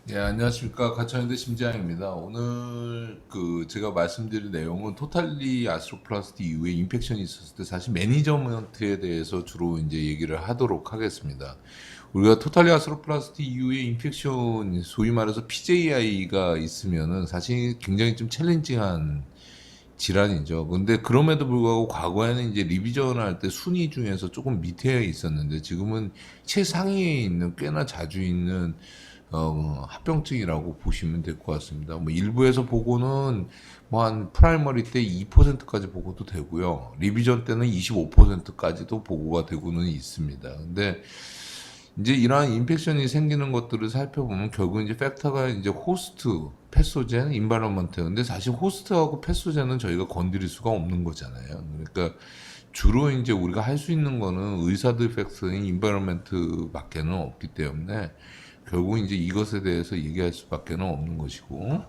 예, 안녕하십니까. 가천대 심지양입니다. 오늘 제가 말씀드릴 내용은 토탈리 아스트로플라스티 이후에 인펙션이 있었을 때 사실 매니저먼트에 대해서 주로 이제 얘기를 하도록 하겠습니다. 우리가 토탈리 아스트로플라스티 이후에 인펙션, 소위 말해서 PJI가 있으면은 사실 굉장히 좀 챌린징한 질환이죠. 근데 그럼에도 불구하고 과거에는 이제 리비전 할 때 순위 중에서 조금 밑에 있었는데 지금은 최상위에 있는 꽤나 자주 있는 합병증이라고 보시면 될 것 같습니다. 뭐 일부에서 보고는 뭐 한 프라이머리 때 2%까지 보고도 되고요. 리비전 때는 25%까지도 보고가 되고는 있습니다. 근데 이제 이러한 인펙션이 생기는 것들을 살펴보면 결국 이제 팩터가 이제 호스트, 패소젠, 인바이러먼트. 근데 사실 호스트하고 패소젠은 저희가 건드릴 수가 없는 거잖아요. 그러니까 주로 이제 우리가 할 수 있는 거는 의사들 팩터인 인바이러먼트밖에는 없기 때문에 결국 이제 이것에 대해서 얘기할 수밖에는 없는 것이고,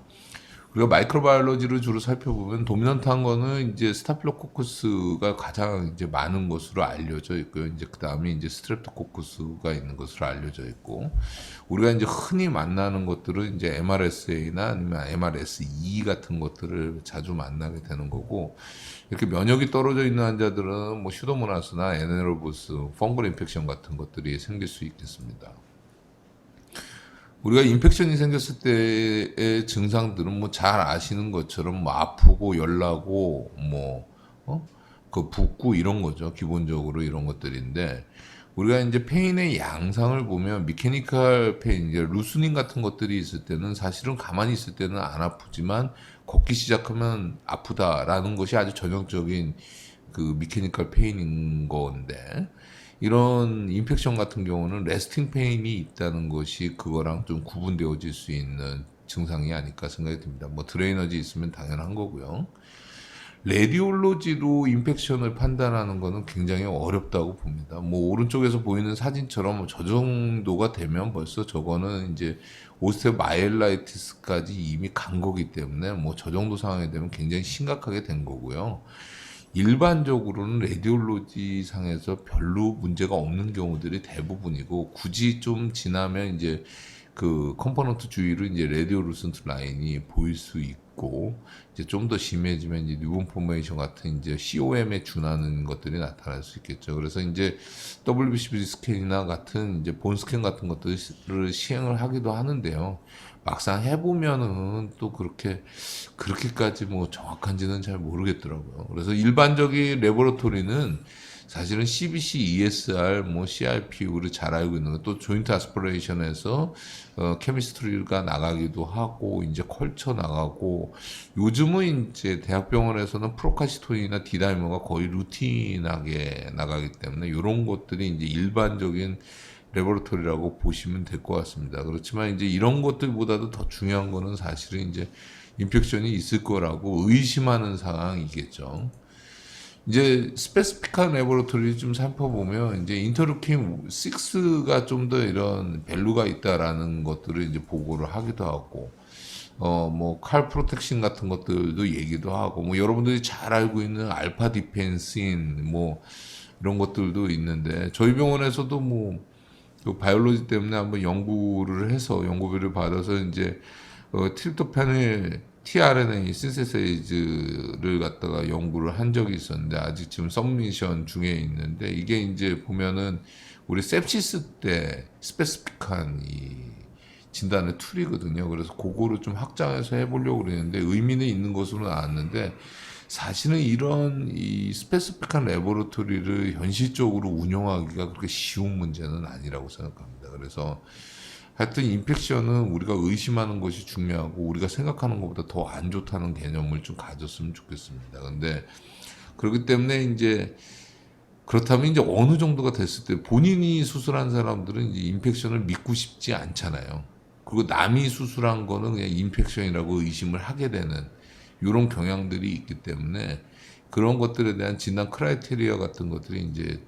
우리가 마이크로바이올로지를 주로 살펴보면 도미넌트한 거는 이제 스타필로코쿠스가 가장 이제 많은 것으로 알려져 있고요. 이제 그 다음에 이제 스트랩토코쿠스가 있는 것으로 알려져 있고, 우리가 이제 흔히 만나는 것들은 이제 MRSA나 아니면 MRSE 같은 것들을 자주 만나게 되는 거고, 이렇게 면역이 떨어져 있는 환자들은 뭐 슈도모나스나 에네로보스, 펑글 인펙션 같은 것들이 생길 수 있겠습니다. 우리가 인펙션이 생겼을 때의 증상들은 뭐 잘 아시는 것처럼 뭐 아프고 열나고 그 붓고 이런 거죠. 기본적으로 이런 것들인데, 우리가 이제 페인의 양상을 보면 미케니컬 페인, 이제 루스닝 같은 것들이 있을 때는 사실은 가만히 있을 때는 안 아프지만 걷기 시작하면 아프다라는 것이 아주 전형적인 그 미케니컬 페인인 건데, 이런 인펙션 같은 경우는 레스팅 페인이 있다는 것이 그거랑 좀 구분되어질 수 있는 증상이 아닐까 생각이 듭니다. 뭐 드레이너지 있으면 당연한 거고요. 레디올로지로 인펙션을 판단하는 거는 굉장히 어렵다고 봅니다. 뭐 오른쪽에서 보이는 사진처럼 저 정도가 되면 벌써 저거는 이제 오스테오마이엘라이티스까지 이미 간 거기 때문에 뭐 저 정도 상황이 되면 굉장히 심각하게 된 거고요. 일반적으로는 레디올로지 상에서 별로 문제가 없는 경우들이 대부분이고, 굳이 좀 지나면 이제 그 컴포넌트 주위로 이제 레디오루센트 라인이 보일 수 있고, 이제 좀 더 심해지면 이제 뉴본 포메이션 같은 이제 COM에 준하는 것들이 나타날 수 있겠죠. 그래서 이제 WBCP 스캔이나 같은 이제 본 스캔 같은 것들을 시행을 하기도 하는데요. 막상 해보면은 또 그렇게까지 뭐 정확한지는 잘 모르겠더라고요. 그래서 일반적인 레보레토리는 사실은 CBC, ESR, 뭐 CRP를 잘 알고 있는 거, 또 조인트 아스피레이션에서 케미스트리가 나가기도 하고, 이제 컬처 나가고, 요즘은 이제 대학병원에서는 프로카시톤이나 디다이머가 거의 루틴하게 나가기 때문에 이런 것들이 이제 일반적인 레버러토리라고 보시면 될 것 같습니다. 그렇지만 이제 이런 것들보다도 더 중요한 거는 사실은 이제 인펙션이 있을 거라고 의심하는 상황이겠죠. 이제 스페시픽한 레버러토리 좀 살펴보면 이제 인터루킨 6가 좀 더 이런 밸류가 있다라는 것들을 이제 보고를 하기도 하고, 뭐 칼 프로텍션 같은 것들도 얘기도 하고, 뭐 여러분들이 잘 알고 있는 알파 디펜신 뭐 이런 것들도 있는데, 저희 병원에서도 뭐 그 바이올로지 때문에 한번 연구를 해서 연구비를 받아서 이제 트립토판의 tRNA 신세세이즈를 갖다가 연구를 한 적이 있었는데, 아직 지금 서미션 중에 있는데, 이게 이제 보면은 우리 sepsis 때 스페시픽한 이 진단의 툴이거든요. 그래서 그거를 좀 확장해서 해보려고 그랬는데 의미는 있는 것으로 나왔는데, 사실은 이런 이 스페시픽한 레보레토리를 현실적으로 운영하기가 그렇게 쉬운 문제는 아니라고 생각합니다. 그래서 하여튼 인펙션은 우리가 의심하는 것이 중요하고, 우리가 생각하는 것보다 더 안 좋다는 개념을 좀 가졌으면 좋겠습니다. 근데 그렇기 때문에 이제 그렇다면 이제 어느 정도가 됐을 때 본인이 수술한 사람들은 이제 인펙션을 믿고 싶지 않잖아요. 그리고 남이 수술한 거는 그냥 인펙션이라고 의심을 하게 되는 이런 경향들이 있기 때문에, 그런 것들에 대한 진단 크라이테리아 같은 것들이 이제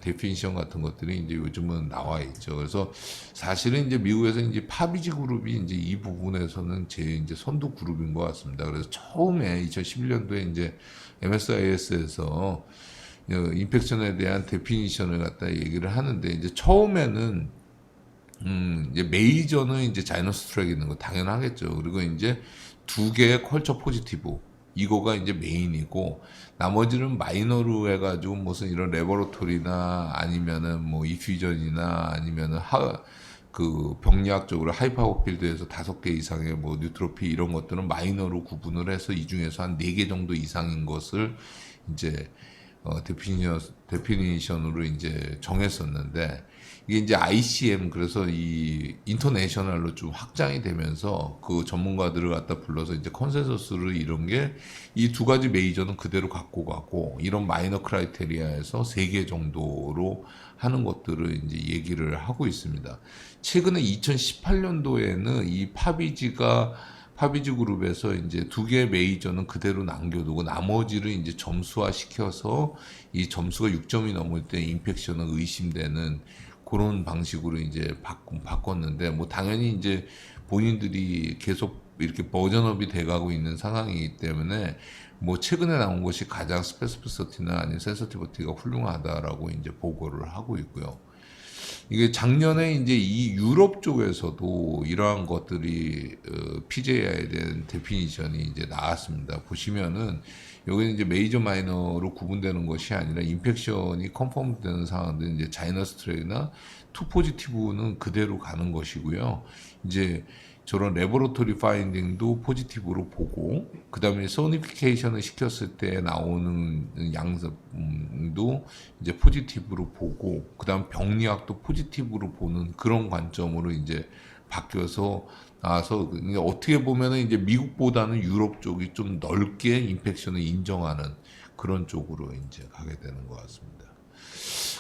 데피니션 같은 것들이 이제 요즘은 나와 있죠. 그래서 사실은 이제 미국에서 이제 파비지 그룹이 이제 이 부분에서는 제 이제 선두 그룹인 것 같습니다. 그래서 처음에 2011년도에 이제 MSIS에서 인펙션에 대한 데피니션을 갖다 얘기를 하는데, 이제 처음에는 이제 메이저는 이제 자이너스 트랙 있는 거 당연하겠죠. 그리고 이제 두 개의 컬처 포지티브 이거가 이제 메인이고 나머지는 마이너로 해가지고 무슨 이런 레버러토리나 아니면은 뭐 이퓨전이나 아니면은 그 병리학적으로 하이파워 필드에서 5개 이상의 뭐 뉴트로피 이런 것들은 마이너로 구분을 해서 이 중에서 한 4개 정도 이상인 것을 이제 데피니션으로 이제 정했었는데 이게 이제 ICM 그래서 이 인터내셔널로 좀 확장이 되면서 그 전문가들을 갖다 불러서 이제 컨센서스를 이룬 게 이 두 가지 메이저는 그대로 갖고 가고 이런 마이너 크라이테리아에서 3개 정도로 하는 것들을 이제 얘기를 하고 있습니다. 최근에 2018년도에는 이 파비지 그룹에서 이제 2개의 메이저는 그대로 남겨두고 나머지를 이제 점수화 시켜서 이 점수가 6점이 넘을 때 인펙션은 의심되는 그런 방식으로 이제 바꿨는데 뭐 당연히 이제 본인들이 계속 이렇게 버전업이 돼가고 있는 상황이기 때문에 뭐 최근에 나온 것이 가장 스페시피시티나 아니면 센서티비티가 훌륭하다라고 이제 보고를 하고 있고요. 이게 작년에 이제 이 유럽 쪽에서도 이러한 것들이 PJI에 대한 데피니션이 이제 나왔습니다. 보시면은 여기는 이제 메이저 마이너로 구분되는 것이 아니라 인펙션이 컨펌되는 상황들은 이제 자이너스 트랙이나 투 포지티브는 그대로 가는 것이고요. 이제 저런 레버러토리 파인딩도 포지티브로 보고 그다음에 소니피케이션을 시켰을 때 나오는 양성도 이제 포지티브로 보고 그다음 병리학도 포지티브로 보는 그런 관점으로 이제 바뀌어서 나와서 어떻게 보면은 이제 미국보다는 유럽 쪽이 좀 넓게 인펙션을 인정하는 그런 쪽으로 이제 가게 되는 것 같습니다.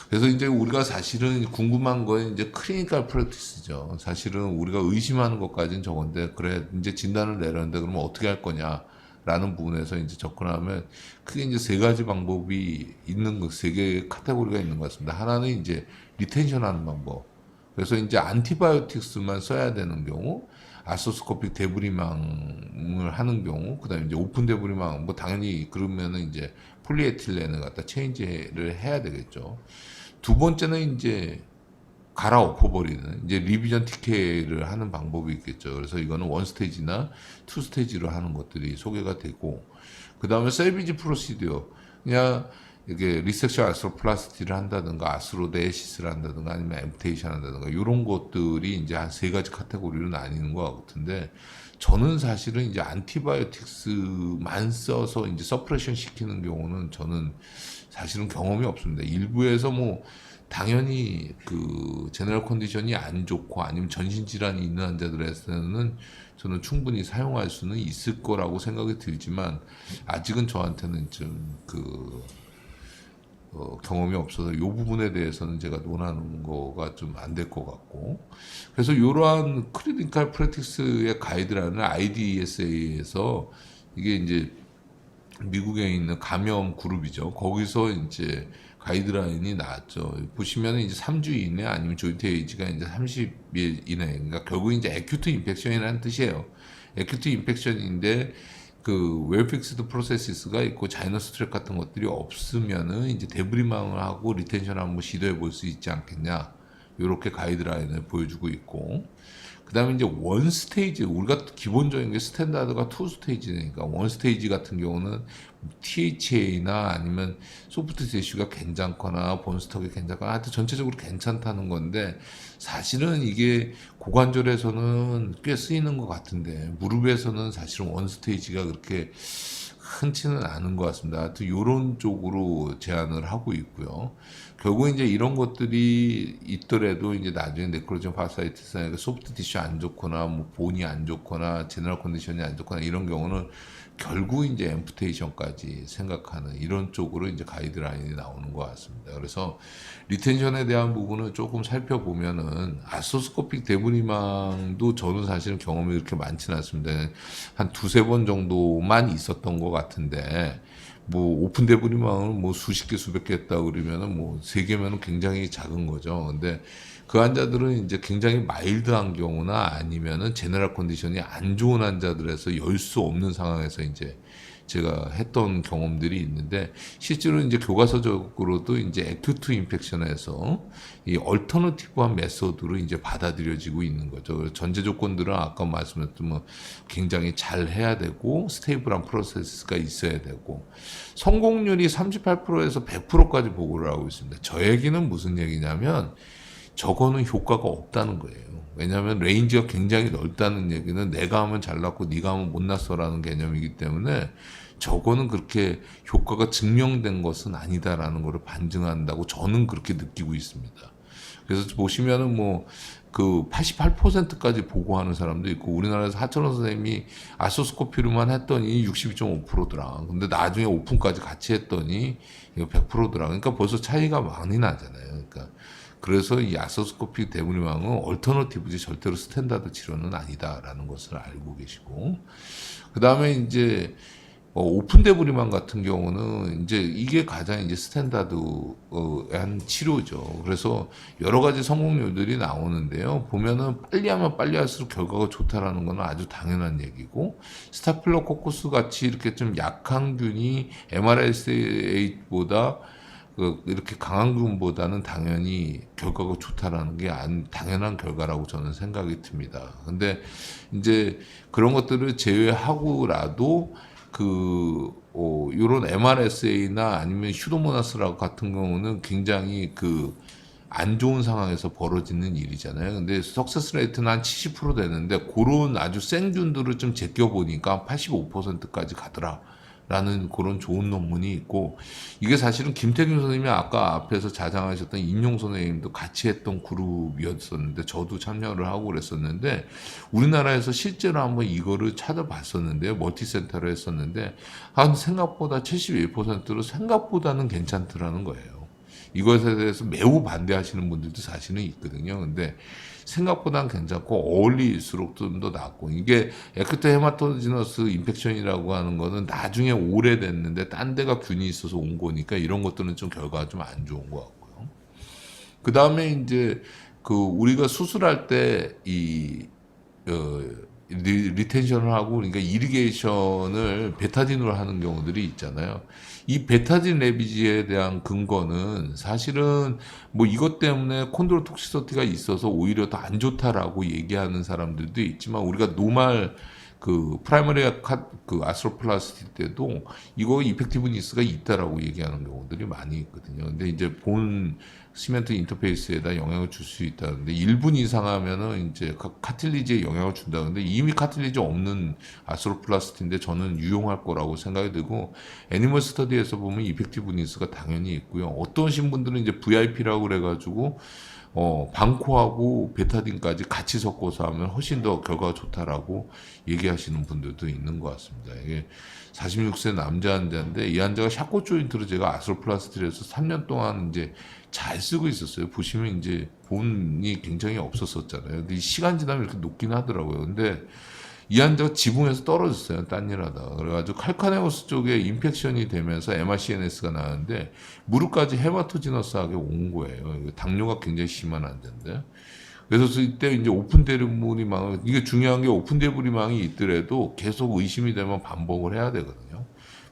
그래서 이제 우리가 사실은 궁금한 건 이제 클리니컬 프랙티스죠. 사실은 우리가 의심하는 것까지는 저건데, 그래, 이제 진단을 내렸는데, 그러면 어떻게 할 거냐? 라는 부분에서 이제 접근하면 크게 이제 3가지 방법이 있는 거, 3개의 카테고리가 있는 것 같습니다. 하나는 이제 리텐션 하는 방법. 그래서 이제 안티바이오틱스만 써야 되는 경우, 아소스코픽 데브리망을 하는 경우, 그 다음에 이제 오픈 데브리망, 뭐 당연히 그러면은 이제 폴리에틸렌을 갖다 체인지를 해야 되겠죠. 두 번째는 이제 갈아엎어버리는 이제 리비전 TK를 하는 방법이 있겠죠. 그래서 이거는 원 스테이지나 투 스테이지로 하는 것들이 소개가 되고, 그 다음에 셀비지 프로시디어 그냥 이게 리섹션 아스로플라스티를 한다든가 아스로데시스를 한다든가 아니면 앰프테이션 한다든가 이런 것들이 이제 한 3가지 카테고리로 나뉘는 것 같은데, 저는 사실은 이제 안티바이오틱스만 써서 이제 서프레션 시키는 경우는 저는 사실은 경험이 없습니다. 일부에서 뭐 당연히 그 제너럴 컨디션이 안 좋고 아니면 전신 질환이 있는 환자들에서는 저는 충분히 사용할 수는 있을 거라고 생각이 들지만 아직은 저한테는 좀그 경험이 없어서 이 부분에 대해서는 제가 논하는 거가 좀 안 될 것 같고, 그래서 이러한 클리니컬 프랙티스의 가이드라인을 IDSA에서 이게 이제 미국에 있는 감염 그룹이죠. 거기서 이제 가이드라인이 나왔죠. 보시면은 이제 3주 이내 아니면 조인트 에이지가 이제 30일 이내, 그러니까 결국 이제 에큐트 인펙션이라는 뜻이에요. 에큐트 인펙션인데 그 웰픽스드 프로세시스가 있고 자이너스 트랙 같은 것들이 없으면은 이제 데브리망을 하고 리텐션 한번 시도해 볼 수 있지 않겠냐, 이렇게 가이드라인을 보여주고 있고, 그 다음에 이제 원 스테이지, 우리가 기본적인 게 스탠다드가 투 스테이지니까 원 스테이지 같은 경우는 THA나 아니면 소프트 티슈가 괜찮거나 본스톡이 괜찮거나 하여튼 전체적으로 괜찮다는 건데, 사실은 이게 고관절에서는 꽤 쓰이는 것 같은데 무릎에서는 사실은 원 스테이지가 그렇게 흔치는 않은 것 같습니다. 하여튼 이런 쪽으로 제안을 하고 있고요. 결국 이제 이런 것들이 있더라도 이제 나중에 네크로진 파사이티스나 소프트 티슈 안 좋거나 뭐 본이 안 좋거나 제너럴 컨디션이 안 좋거나 이런 경우는 결국 이제 앰프테이션까지 생각하는 이런 쪽으로 이제 가이드라인이 나오는 것 같습니다. 그래서 리텐션에 대한 부분을 조금 살펴보면은 아소스코픽 데브리망도 저는 사실은 경험이 그렇게 많지는 않습니다. 한 2-3번 정도만 있었던 것 같은데, 뭐 오픈 데브리망을 뭐 수십 개 수백 개 했다 그러면은 뭐 3개면은 굉장히 작은 거죠. 근데 그 환자들은 이제 굉장히 마일드한 경우나 아니면은 제너럴 컨디션이 안 좋은 환자들에서 열 수 없는 상황에서 이제 제가 했던 경험들이 있는데 실제로 이제 교과서적으로도 이제 에큐트 인펙션에서 이 얼터너티브한 메소드로 이제 받아들여지고 있는 거죠. 그래서 전제 조건들은 아까 말씀드렸던 뭐 굉장히 잘 해야 되고 스테이블한 프로세스가 있어야 되고 성공률이 38%에서 100%까지 보고를 하고 있습니다. 저 얘기는 무슨 얘기냐면 저거는 효과가 없다는 거예요. 왜냐하면 레인지가 굉장히 넓다는 얘기는 내가 하면 잘났고 네가 하면 못났어라는 개념이기 때문에 저거는 그렇게 효과가 증명된 것은 아니다라는 것을 반증한다고 저는 그렇게 느끼고 있습니다. 그래서 보시면은 뭐 그 88%까지 보고하는 사람도 있고 우리나라에서 하천원 선생님이 아소스코피로만 했더니 62.5%더라. 근데 나중에 오픈까지 같이 했더니 이거 100%더라. 그러니까 벌써 차이가 많이 나잖아요. 그러니까 그래서 이 아소스코피 대분리망은 얼터너티브지 절대로 스탠다드 치료는 아니다라는 것을 알고 계시고 그 다음에 이제 오픈 대분리망 같은 경우는 이제 이게 가장 이제 스탠다드한 치료죠. 그래서 여러 가지 성공률들이 나오는데요. 보면은 빨리 하면 빨리 할수록 결과가 좋다라는 건 아주 당연한 얘기고 스타필로코커스 같이 이렇게 좀 약한 균이 MRSA보다 이렇게 강한 균보다는 당연히 결과가 좋다라는 게 당연한 결과라고 저는 생각이 듭니다. 근데 이제 그런 것들을 제외하고라도 요런 MRSA나 아니면 슈도모나스 같은 경우는 굉장히 안 좋은 상황에서 벌어지는 일이잖아요. 근데 석세스 레이트는 한 70% 되는데 그런 아주 생균들을 좀 제껴보니까 85%까지 가더라. 라는 그런 좋은 논문이 있고 이게 사실은 김태균 선생님이 아까 앞에서 자장하셨던 인용 선생님도 같이 했던 그룹이었었는데 저도 참여를 하고 그랬었는데 우리나라에서 실제로 한번 이거를 찾아봤었는데요. 멀티센터로 했었는데 한 생각보다 71%로 생각보다는 괜찮더라는 거예요. 이것에 대해서 매우 반대하시는 분들도 사실은 있거든요. 근데 생각보다는 괜찮고 어울릴수록 좀 더 낫고 이게 에크트 헤마토지너스 인펙션이라고 하는 거는 나중에 오래됐는데 딴 데가 균이 있어서 온 거니까 이런 것들은 좀 결과가 좀 안 좋은 것 같고요. 그 다음에 이제 우리가 수술할 때이 리텐션을 하고 그러니까 이리게이션을 베타딘으로 하는 경우들이 있잖아요. 이 베타딘 레비지에 대한 근거는 사실은 뭐 이것 때문에 콘드로톡시서티가 있어서 오히려 더 안 좋다라고 얘기하는 사람들도 있지만 우리가 노말 프라이머리 아스트로플라스티 때도 이거 이펙티브니스가 있다라고 얘기하는 경우들이 많이 있거든요. 근데 이제 본 시멘트 인터페이스에다 영향을 줄 수 있다는데 1분 이상 하면은 이제 카틸리지에 영향을 준다는데 이미 카틸리지 없는 아스트로플라스티인데 저는 유용할 거라고 생각이 들고 애니멀 스터디에서 보면 이펙티브니스가 당연히 있고요. 어떤 신분들은 이제 VIP라고 그래가지고 방코하고 베타딘까지 같이 섞어서 하면 훨씬 더 결과가 좋다라고 얘기하시는 분들도 있는 것 같습니다. 이게 46세 남자 환자인데 이 환자가 샤코 조인트로 제가 아스트로플라스티를 해서 3년 동안 이제 잘 쓰고 있었어요. 보시면 이제 본이 굉장히 없었었잖아요. 근데 시간 지나면 이렇게 높긴 하더라고요. 근데 이 환자가 지붕에서 떨어졌어요. 딴 일 하다가. 그래가지고 칼카네오스 쪽에 인펙션이 되면서 MRCNS가 나왔는데 무릎까지 헤마토지너스하게 온 거예요. 당뇨가 굉장히 심한 환자인데. 그래서 이때 이제 오픈 대분리망 이게 중요한 게 오픈 대분리망이 있더라도 계속 의심이 되면 반복을 해야 되거든요.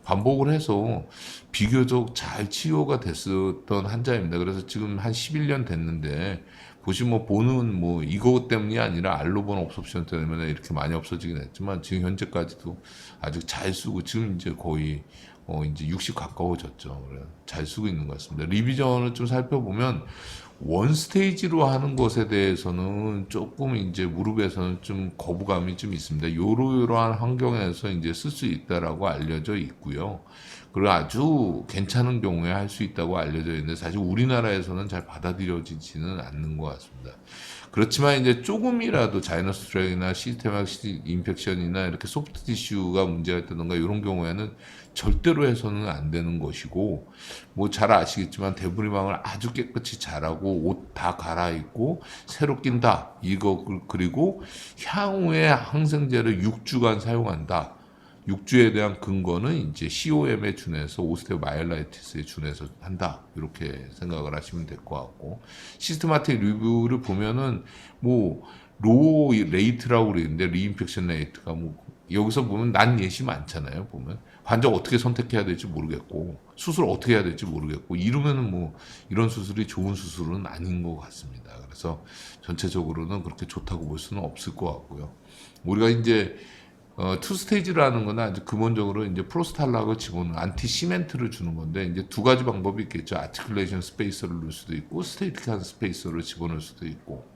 반복을 해서 비교적 잘 치료가 됐었던 환자입니다. 그래서 지금 한 11년 됐는데 보시면 보는 뭐 이것 때문이 아니라 알로본 옵섭션 때문에 이렇게 많이 없어지긴 했지만 지금 현재까지도 아주 잘 쓰고 지금 이제 거의 이제 60 가까워졌죠. 그래 잘 쓰고 있는 것 같습니다. 리비전을 좀 살펴보면 원 스테이지로 하는 것에 대해서는 조금 이제 무릎에서는 좀 거부감이 좀 있습니다. 요러요러한 환경에서 이제 쓸 수 있다라고 알려져 있고요. 그리고 아주 괜찮은 경우에 할 수 있다고 알려져 있는데 사실 우리나라에서는 잘 받아들여지지는 않는 것 같습니다. 그렇지만 이제 조금이라도 자이너스 트랙이나 시스테마틱 인펙션이나 이렇게 소프트 티슈가 문제가 있다던가 이런 경우에는 절대로 해서는 안 되는 것이고 뭐 잘 아시겠지만 대분리망을 아주 깨끗이 잘하고 옷 다 갈아입고 새로 낀다 이거 그리고 향후에 항생제를 6주간 사용한다. 6주에 대한 근거는 이제 COM에 준해서 오스테오마이엘라이티스에 준해서 한다. 이렇게 생각을 하시면 될 것 같고 시스테마틱 리뷰를 보면은 뭐 로우 레이트라고 그러는데 리인펙션 레이트가 뭐 여기서 보면 난 예시 많잖아요. 보면 환자 어떻게 선택해야 될지 모르겠고 수술 어떻게 해야 될지 모르겠고 이러면은 뭐 이런 수술이 좋은 수술은 아닌 것 같습니다. 그래서 전체적으로는 그렇게 좋다고 볼 수는 없을 것 같고요. 우리가 이제 투 스테이지라는 거는 아주 근본적으로 이제 프로스탈락을 집어넣는 안티 시멘트를 주는 건데 이제 두 가지 방법이 있겠죠. 아티큘레이션 스페이서를 넣을 수도 있고 스테이틱한 스페이서를 집어넣을 수도 있고.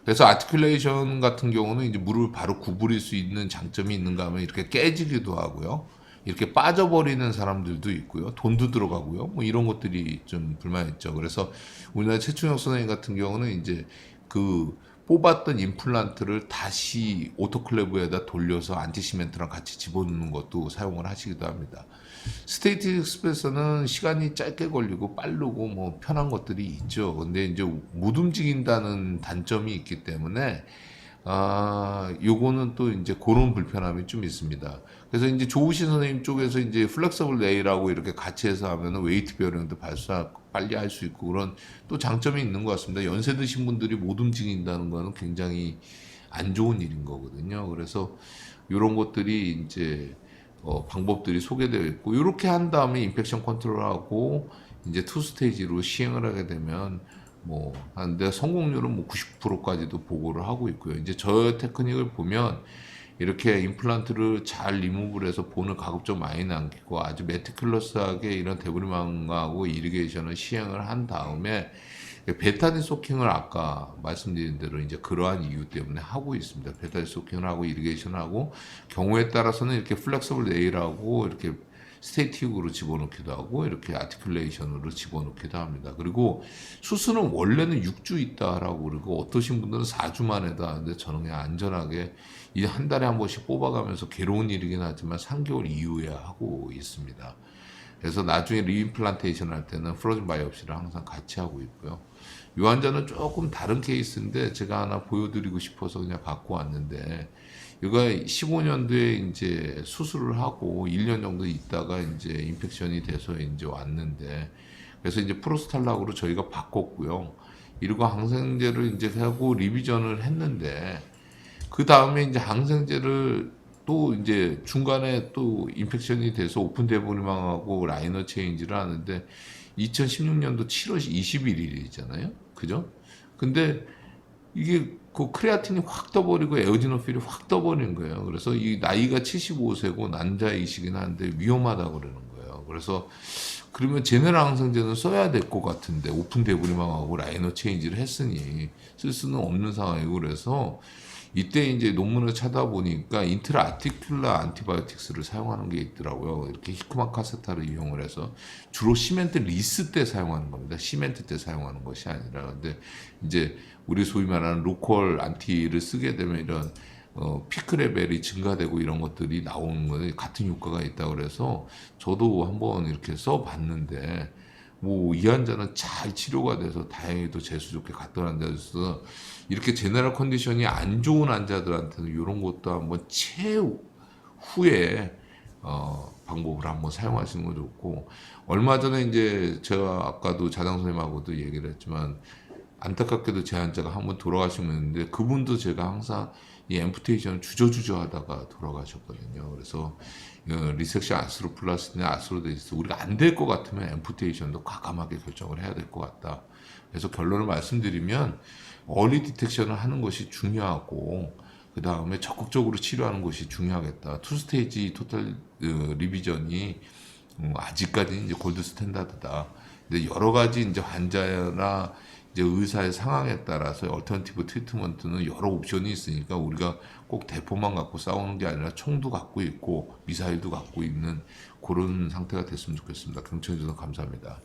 그래서 아티큘레이션 같은 경우는 이제 무릎을 바로 구부릴 수 있는 장점이 있는가 하면 이렇게 깨지기도 하고요. 이렇게 빠져버리는 사람들도 있고요. 돈도 들어가고요. 뭐 이런 것들이 좀 불만있죠. 그래서 우리나라 최충혁 선생님 같은 경우는 이제 그 뽑았던 임플란트를 다시 오토클레브에다 돌려서 안티시멘트랑 같이 집어넣는 것도 사용을 하시기도 합니다. 스테이틱 스페이서는 시간이 짧게 걸리고 빠르고 뭐 편한 것들이 있죠. 근데 이제 못 움직인다는 단점이 있기 때문에 요거는 또 이제 그런 불편함이 좀 있습니다. 그래서 이제 조우신 선생님 쪽에서 이제 플렉서블 레일하고 이렇게 같이 해서 하면은 웨이트 베어링도 빨리 할 수 있고 그런 또 장점이 있는 것 같습니다. 연세 드신 분들이 못 움직인다는 거는 굉장히 안 좋은 일인 거거든요. 그래서 이런 것들이 이제 방법들이 소개되어 있고 이렇게 한 다음에 인펙션 컨트롤하고 이제 투 스테이지로 시행을 하게 되면 뭐 한데 성공률은 뭐 90%까지도 보고를 하고 있고요. 이제 저 테크닉을 보면 이렇게 임플란트를 잘 리무브를 해서 본을 가급적 많이 남기고 아주 메티큘러스하게 이런 데브리망하고 이리게이션을 시행을 한 다음에 베타딘 소킹을 아까 말씀드린 대로 이제 그러한 이유 때문에 하고 있습니다. 베타딘 소킹을 하고 이리게이션을 하고 경우에 따라서는 이렇게 플렉서블 네일하고 이렇게 스테이틱으로 집어넣기도 하고 이렇게 아티큘레이션으로 집어넣기도 합니다. 그리고 수술은 원래는 6주 있다라고 그러고 어떠신 분들은 4주 만에도 하는데 저는 그냥 안전하게 이 한 달에 한 번씩 뽑아가면서 괴로운 일이긴 하지만 3개월 이후에 하고 있습니다. 그래서 나중에 리임플란테이션 할 때는 프로즌 바이옵시를 항상 같이 하고 있고요. 이 환자는 조금 다른 케이스인데 제가 하나 보여드리고 싶어서 그냥 갖고 왔는데 이거 15년도에 이제 수술을 하고 1년 정도 있다가 이제 인펙션이 돼서 이제 왔는데 그래서 이제 프로스탈락으로 저희가 바꿨고요. 이러고 항생제를 이제 하고 리비전을 했는데 그 다음에 이제 항생제를 또 이제 중간에 또 인펙션이 돼서 오픈 데브리망하고 라이너 체인지를 하는데 2016년도 7월 21일이잖아요. 그죠? 근데 이게 그 크레아틴이 확 떠버리고 에오지노필이 확 떠버린 거예요. 그래서 이 나이가 75세고 난자이시긴 한데 위험하다고 그러는 거예요. 그래서 그러면 제네랄 항생제는 써야 될 것 같은데 오픈 데브리망하고 라이너 체인지를 했으니 쓸 수는 없는 상황이고 그래서 이때 이제 논문을 찾아보니까 인트라 아티큘라 안티바이오틱스를 사용하는 게 있더라고요. 이렇게 히크마카세타를 이용을 해서 주로 시멘트 리스 때 사용하는 겁니다. 시멘트 때 사용하는 것이 아니라 근데 이제 우리 소위 말하는 로컬 안티를 쓰게 되면 이런 피크 레벨이 증가되고 이런 것들이 나오는 거에 같은 효과가 있다고 그래서 저도 한번 이렇게 써봤는데 뭐 이 환자는 잘 치료가 돼서 다행히도 재수 좋게 갔던 환자였어. 이렇게 제너럴 컨디션이 안 좋은 환자들한테는 이런 것도 한번 최후에 방법을 한번 사용하시는 거 좋고 얼마 전에 이제 제가 아까도 자장 선생님하고도 얘기를 했지만 안타깝게도 제 환자가 한번 돌아가시는데 그분도 제가 항상 이 앰푸테이션을 주저주저 하다가 돌아가셨거든요. 그래서 리섹션 아스로플라스티나 아스로데시스 우리가 안 될 것 같으면 앰푸테이션도 과감하게 결정을 해야 될 것 같다. 그래서 결론을 말씀드리면 얼리 디텍션을 하는 것이 중요하고 그 다음에 적극적으로 치료하는 것이 중요하겠다. 투 스테이지 토탈 리비전이 아직까지는 이제 골드 스탠다드다. 근데 여러 가지 이제 환자나 이제 의사의 상황에 따라서 얼터너티브 트리트먼트는 여러 옵션이 있으니까 우리가 꼭 대포만 갖고 싸우는 게 아니라 총도 갖고 있고 미사일도 갖고 있는 그런 상태가 됐으면 좋겠습니다. 경청해 주셔서 감사합니다.